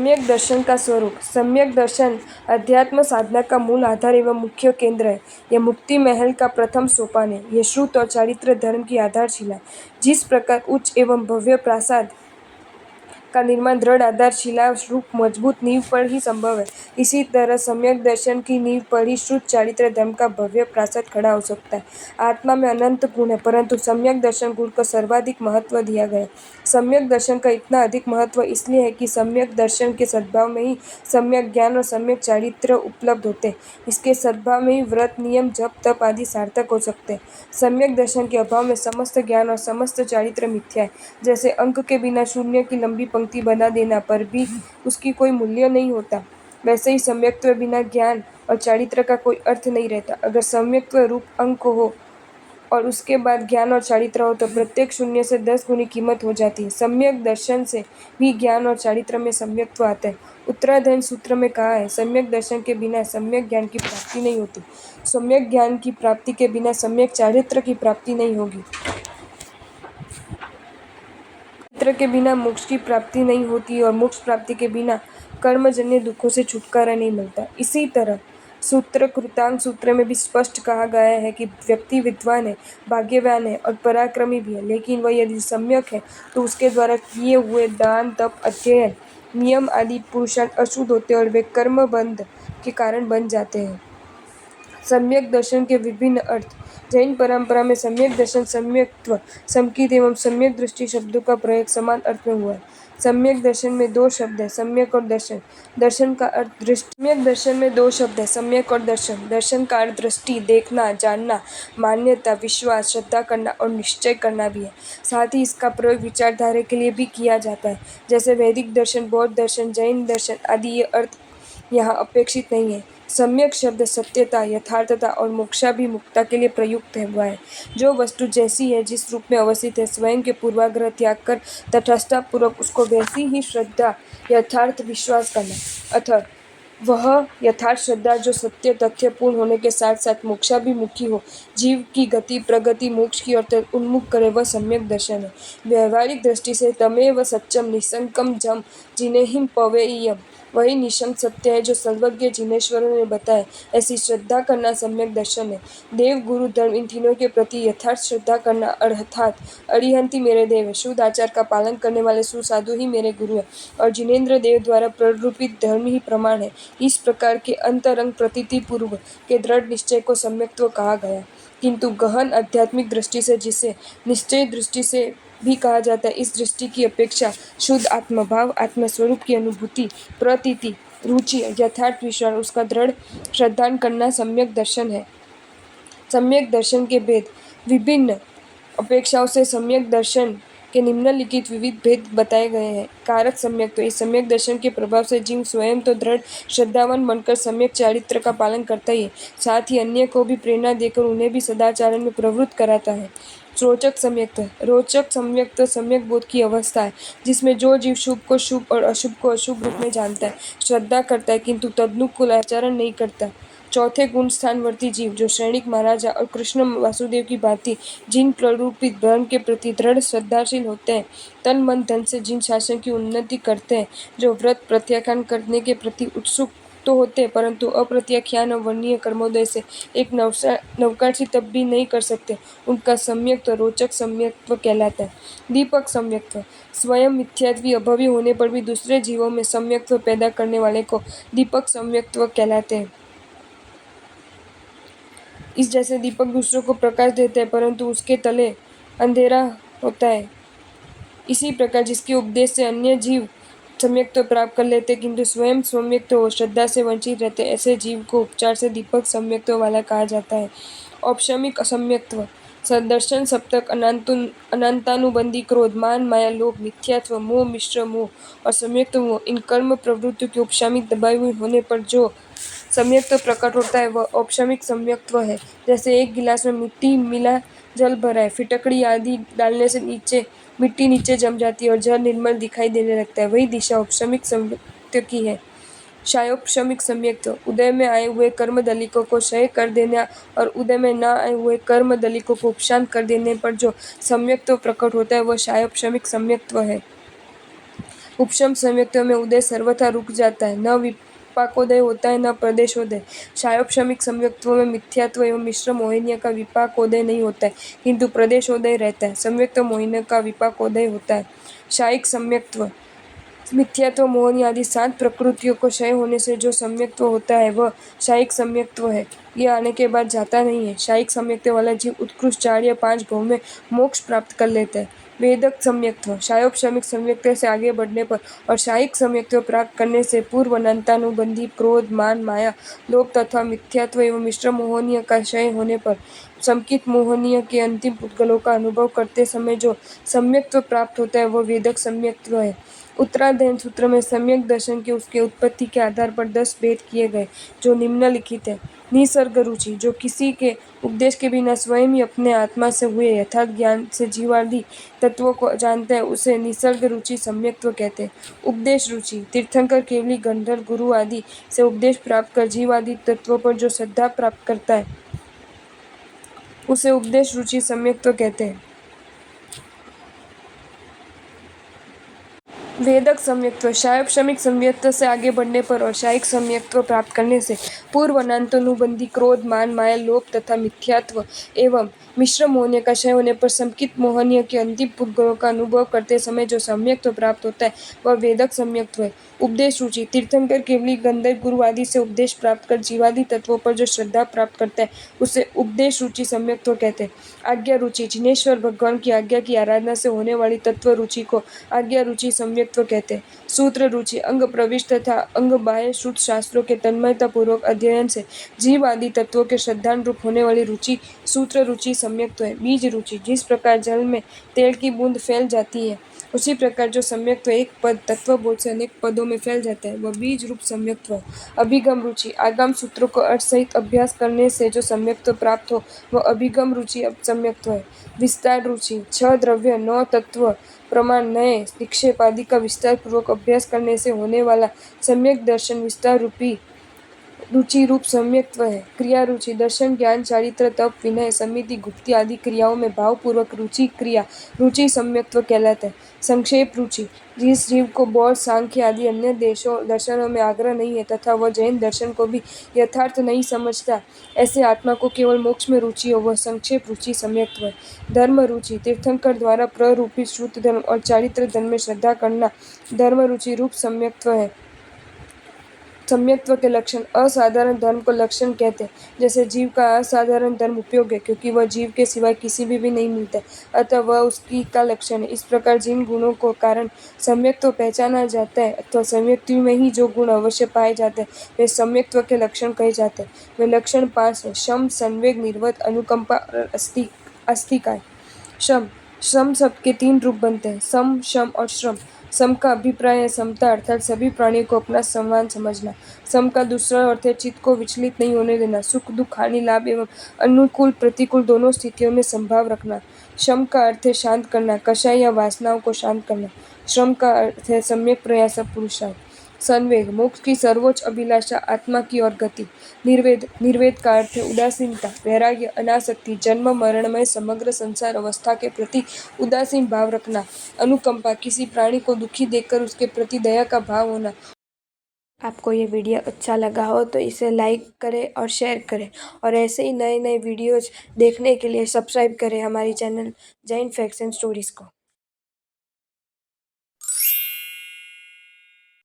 सम्यक दर्शन का स्वरूप। सम्यक दर्शन अध्यात्म साधना का मूल आधार एवं मुख्य केंद्र है। यह मुक्ति महल का प्रथम सोपान है। यह श्रुत और चारित्र धर्म की आधारशिला है। जिस प्रकार उच्च एवं भव्य प्रासाद का निर्माण दृढ़ आधारशिला रूप मजबूत नींव पर ही संभव है, इसी तरह सम्यक दर्शन की नींव पर ही श्रुत चारित्र धर्म का भव्य प्रासाद खड़ा हो सकता है। आत्मा में अनंत गुण है, परंतु सम्यक दर्शन गुण को सर्वाधिक महत्व दिया गया है। सम्यक दर्शन का इतना अधिक महत्व इसलिए है कि सम्यक दर्शन के सद्भाव में ही सम्यक ज्ञान और सम्यक चारित्र उपलब्ध होते हैं। इसके सद्भाव में ही व्रत, नियम, जप, तप आदि सार्थक हो सकते हैं। सम्यक दर्शन के अभाव में समस्त ज्ञान और समस्त चारित्र मिथ्या है। जैसे अंक के बिना शून्य की लंबी पंक्ति बना देना पर भी उसकी कोई मूल्य नहीं होता, वैसे ही सम्यक्त्व बिना ज्ञान और चारित्र का कोई अर्थ नहीं रहता। अगर सम्यक्त्व रूप अंक हो और उसके बाद ज्ञान और चारित्र हो तो प्रत्येक शून्य से 10 गुनी कीमत हो जाती है। सम्यक दर्शन से भी ज्ञान और चारित्र में सम्यक्त्व आता है। उत्तराधायन सूत्र में कहा है, सम्यक दर्शन के बिना सम्यक ज्ञान की प्राप्ति नहीं होती। सम्यक ज्ञान की प्राप्ति के बिना सम्यक चारित्र की प्राप्ति नहीं होगी। चारित्र के बिना मोक्ष की प्राप्ति नहीं होती और मोक्ष प्राप्ति के बिना कर्मजन्य दुखों से छुटकारा नहीं मिलता। इसी तरह सूत्र कृतांग सूत्र में भी स्पष्ट कहा गया है कि व्यक्ति विद्वान है, भाग्यवान है और पराक्रमी भी है, लेकिन वह यदि सम्यक है तो उसके द्वारा किए हुए दान, तप, अध्ययन, नियम आदि पुरुषार्थ अशुद्ध होते और वे कर्मबंध के कारण बन जाते हैं। सम्यक दर्शन के विभिन्न अर्थ। जैन परंपरा में सम्यक दर्शन, सम्यक्त्व, समकित एवं सम्यक दृष्टि शब्दों का प्रयोग समान अर्थ में हुआ है। सम्यक दर्शन में दो शब्द है, सम्यक और दर्शन। दर्शन का अर्थ दृष्टि। सम्यक दर्शन में दो शब्द है, सम्यक और दर्शन। दर्शन का अर्थ दृष्टि, देखना, जानना, मान्यता, विश्वास, श्रद्धा करना और निश्चय करना भी है। साथ ही इसका प्रयोग विचारधारा के लिए भी किया जाता है, जैसे वैदिक दर्शन, बौद्ध दर्शन, जैन दर्शन आदि। ये अर्थ यहाँ अपेक्षित नहीं है। सम्यक शब्द सत्यता, यथार्थता और मोक्षाभिमुखता के लिए प्रयुक्त हुआ है। जो वस्तु जैसी है, जिस रूप में अवस्थित है, स्वयं के पूर्वाग्रह त्याग कर तटस्थतापूर्वक उसको वैसी ही श्रद्धा, यथार्थ विश्वास करना, अतः वह यथार्थ श्रद्धा जो सत्य तथ्य पूर्ण होने के साथ साथ मोक्षाभिमुखी हो, जीव की गति प्रगति मोक्ष की ओर उन्मुख करे, वह सम्यक दर्शन है। व्यवहारिक दृष्टि से तमेव सत्यम निशंकम जम जिनेहिम पवेयम, वही निशंक सत्य है जो सर्वज्ञ जिनेश्वरों ने बताया। ऐसी श्रद्धा करना सम्यक दर्शन है। देव, गुरु, धर्म इन तीनों के प्रति यथार्थ श्रद्धा करना, अर्थात अरिहंति मेरे देव है, शुद्ध आचार का पालन करने वाले सुसाधु ही मेरे गुरु है और जिनेन्द्र देव द्वारा प्ररूपित धर्म ही प्रमाण है। इस प्रकार के अंतरंग प्रतीति पूर्व के दृढ़ निश्चय को सम्यक्त्व कहा गया। किंतु गहन आध्यात्मिक दृष्टि से, जिसे निश्चय दृष्टि से भी कहा जाता है, इस दृष्टि की अपेक्षा शुद्ध आत्मभाव, आत्मस्वरूप की अनुभूति, प्रतीति, रुचि, यथार्थ विश्वास, उसका दृढ़ श्रद्धान करना सम्यक दर्शन है। सम्यक दर्शन के भेद। विभिन्न अपेक्षाओं से सम्यक दर्शन के निम्नलिखित विविध भेद बताए गए हैं। कारक सम्यक्त्व। इस सम्यक दर्शन के प्रभाव से जीव स्वयं तो दृढ़ श्रद्धावान बनकर सम्यक चारित्र का पालन करता ही है, साथ ही अन्य को भी प्रेरणा देकर उन्हें भी सदाचारण में प्रवृत्त कराता है। रोचक सम्यक्त्व। रोचक सम्यक्त्व सम्यक बोध की अवस्था है, जिसमें जो जीव शुभ को शुभ और अशुभ को अशुभ रूप में जानता है, श्रद्धा करता है किंतु तदनुकूल आचरण नहीं करता। चौथे गुण स्थानवर्ती जीव, जो सैनिक महाराजा और कृष्ण वासुदेव की भांति जिन प्ररूपित धर्म के प्रति दृढ़ श्रद्धाशील होते हैं, तन मन धन से जिन शासन की उन्नति करते हैं, जो व्रत प्रत्याख्यान करने के प्रति उत्सुक तो होते हैं परंतु अप्रत्याख्यान और वर्णीय कर्मोदय से एक नवकाशी तब भी नहीं कर सकते, उनका सम्यक्त्व रोचक सम्यक्त्व कहलाता है। दीपक सम्यक्त्व। स्वयं मिथ्यात्वी अभावी होने पर भी दूसरे जीवों में सम्यक्त्व पैदा करने वाले को दीपक सम्यक्त्व कहलाते हैं। इस जैसे दीपक दूसरों को प्रकाश देता है परंतु उसके तले अंधेरा होता है, इसी प्रकार जिसके उपदेश से अन्य जीव सम्यक्त्व प्राप्त कर लेते किंतु स्वयं सम्यक्त्व और श्रद्धा से वंचित रहते, ऐसे जीव को उपचार से दीपक सम्यक्त्व वाला कहा जाता है। औपशमिक सम्यक्त्व। सदर्शन, सप्तक, अनंतानुबंधी क्रोध, मान, माया, लोभ, मिथ्यात्व, मोह, मिश्र मोह और सम्यक्त्व मोह, इन कर्म प्रवृत्तियों की औपशमिक दबाई हुई होने पर जो सम्यक्त्व प्रकट होता है वह औपशमिक सम्यक्त्व है। जैसे एक गिलास में मिट्टी मिला जल भरा है, फिटकड़ी आदि डालने से मिट्टी नीचे जम जाती है और जल निर्मल दिखाई देने लगता है, वही दिशा औपशमिक सम्यक्त्व की है। क्षयोपशमिक सम्यक्त्व। उदय में आए हुए कर्म दलिकों को क्षय कर देना और उदय में न आए हुए कर्म दलिकों को उपशांत कर देने पर जो सम्यक्त्व प्रकट होता है वह क्षयोपशमिक सम्यक्त्व है। उपशम संयुक्तों में उदय सर्वथा रुक जाता है, न विपाकोदय होता है न प्रदेशोदय। शायोपशमिक संयुक्तों में मिथ्यात्व एवं मिश्र मोहिनीय का विपाकोदय नहीं होता है, किंतु प्रदेशोदय रहता है। संयुक्त मोहिनी का विपाकोदय होता है। शायिक सम्यक्त्व मिथ्यात्व, मोहनी आदि 7 प्रकृतियों को क्षय होने से जो सम्यक्त्व होता है वह शायिक सम्यक्त्व है। यह आने के बाद जाता नहीं है। शायिक सम्यक्त्व वाला जीव उत्कृष्ट 4 या 5 भव में मोक्ष प्राप्त कर लेता है। वेदक सम्यक्त्व शायोपशमिक सम्यक्त्व से आगे बढ़ने पर और शायिक सम्यक्त्व प्राप्त करने से पूर्व अनंतानुबंधी क्रोध, मान, माया, लोभ तथा मिथ्यात्व एवं मिश्र मोहनीय का क्षय होने पर समकित मोहनीय के अंतिम पुद्गलों का अनुभव करते समय जो सम्यक्त्व प्राप्त होता है वह वेदक सम्यक्त्व है। उत्तराध्ययन सूत्र में सम्यक दर्शन की उसके उत्पत्ति के आधार पर 10 भेद किए गए, जो निम्नलिखित है। निसर्ग रुचि, जो किसी के उपदेश के बिना स्वयं ही अपने आत्मा से हुए यथार्थ ज्ञान से जीवादि तत्वों को जानता है, उसे निसर्ग रुचि सम्यक्त्व कहते हैं। उपदेश रुचि, तीर्थंकर, केवली, गंधर्व, गुरु आदि से उपदेश प्राप्त कर जीवादि तत्वों पर जो श्रद्धा प्राप्त करता है, उसे उपदेश रुचि सम्यक्त्व कहते हैं। वेदक सम्यक्त्व शायोपशमिक सम्यक्त्व से आगे बढ़ने पर और शायिक सम्यक्त्व प्राप्त करने से पूर्व अनंतानुबंधी क्रोध, मान, माया, लोभ तथा मिथ्यात्व एवं मिश्र मोहनीय का क्षय होने पर समकित मोहनीय के अंतिम पुद्गलों का अनुभव करते समय जो सम्यक्त्व प्राप्त होता है वह वेदक सम्यक्त्व है। उपदेश रुचि, तीर्थंकर, केवली, गंधर्व, गुरु आदि से उपदेश प्राप्त कर जीवादि तत्वों पर जो श्रद्धा प्राप्त करता है, उसे उपदेश रुचि सम्यक्त्व कहते हैं। आज्ञा रुचि, जिनेश्वर भगवान की आज्ञा की आराधना से होने वाली तत्व रुचि को आज्ञा रुचि सम्यक्त्व कहते हैं। सूत्र रुचि, अंग प्रविष्ट तथा अंग बाह्य श्रुत शास्त्रों के तन्मयता पूर्वक अध्ययन से जीव आदि तत्वों के श्रद्धानुरूप होने वाली रुचि सूत्र रुचि सम्यक्त्व है। बीज रुचि, जिस प्रकार जल में तेल की बूंद फैल जाती है, उसी प्रकार जो सम्यक्त्व एक पद तत्वबोध से अनेक पदों में फैल जाता है, वह बीज रूप सम्यक्त्व है। अभिगम रुचि, आगम सूत्रों को अर्थ सहित अभ्यास करने से जो सम्यक्त्व प्राप्त हो वह अभिगम रुचि सम्यक्त्व है। विस्तार रुचि, 6 द्रव्य, 9 तत्व, प्रमाण, नए निक्षेप आदि का विस्तार पूर्वक अभ्यास करने से होने वाला सम्यक दर्शन विस्तार रूपी रुचि रूप सम्यक्त्व है। क्रिया रुचि, दर्शन, ज्ञान, चारित्र, तप, विनय, समिति, गुप्ति आदि क्रियाओं में भावपूर्वक रुचि क्रिया रुचि सम्यक्त्व कहलाता है। संक्षेप रुचि, जिस जीव को बौद्ध, सांख्य आदि अन्य दर्शनों में आग्रह नहीं है तथा वह जैन दर्शन को भी यथार्थ नहीं समझता, ऐसे आत्मा को केवल मोक्ष में रुचि हो, वह संक्षेप रुचि सम्यक्त्व है। धर्म रुचि, तीर्थंकर द्वारा प्ररूपित श्रुत धर्म और चारित्र धर्म में श्रद्धा करना धर्म रुचि रूप सम्यक्त्व है। सम्यक्त्व के लक्षण, असाधारण धर्म को लक्षण कहते हैं। जैसे जीव का असाधारण धर्म उपयोग है, क्योंकि वह जीव के सिवाय किसी भी नहीं मिलता, अतः वह उसकी का लक्षण है। इस प्रकार जिन गुणों को कारण सम्यक्त्व पहचाना जाता है अथवा सम्यक्त्व में ही जो गुण अवश्य पाए जाते हैं, वे सम्यक्त्व के लक्षण कहे जाते हैं। वे लक्षण 5 है: शम, संवेग, निर्वत, अनुकंपा और अस्तिकाय। शम, श्रम शब्द के 3 रूप बनते हैं: सम, शम और श्रम। सम का अभिप्राय है समता, अर्थात सभी प्राणियों को अपना समान समझना। सम का दूसरा अर्थ है चित्त को विचलित नहीं होने देना, सुख दुख, हानि लाभ एवं अनुकूल प्रतिकूल दोनों स्थितियों में संभाव रखना। शम का अर्थ है शांत करना, कषाय या वासनाओं को शांत करना। श्रम का अर्थ है सम्यक प्रयास पुरुषार्थ। संवेग, मोक्ष की सर्वोच्च अभिलाषा, आत्मा की ओर गति। निर्वेद का अर्थ है उदासीनता, वैराग्य, अनासक्ति, जन्म मरणमय समग्र संसार अवस्था के प्रति उदासीन भाव रखना। अनुकंपा, किसी प्राणी को दुखी देखकर उसके प्रति दया का भाव होना। आपको ये वीडियो अच्छा लगा हो तो इसे लाइक करें और शेयर करें, और ऐसे ही नए नए वीडियोज देखने के लिए सब्सक्राइब करें हमारी channel Jain facts and stories को।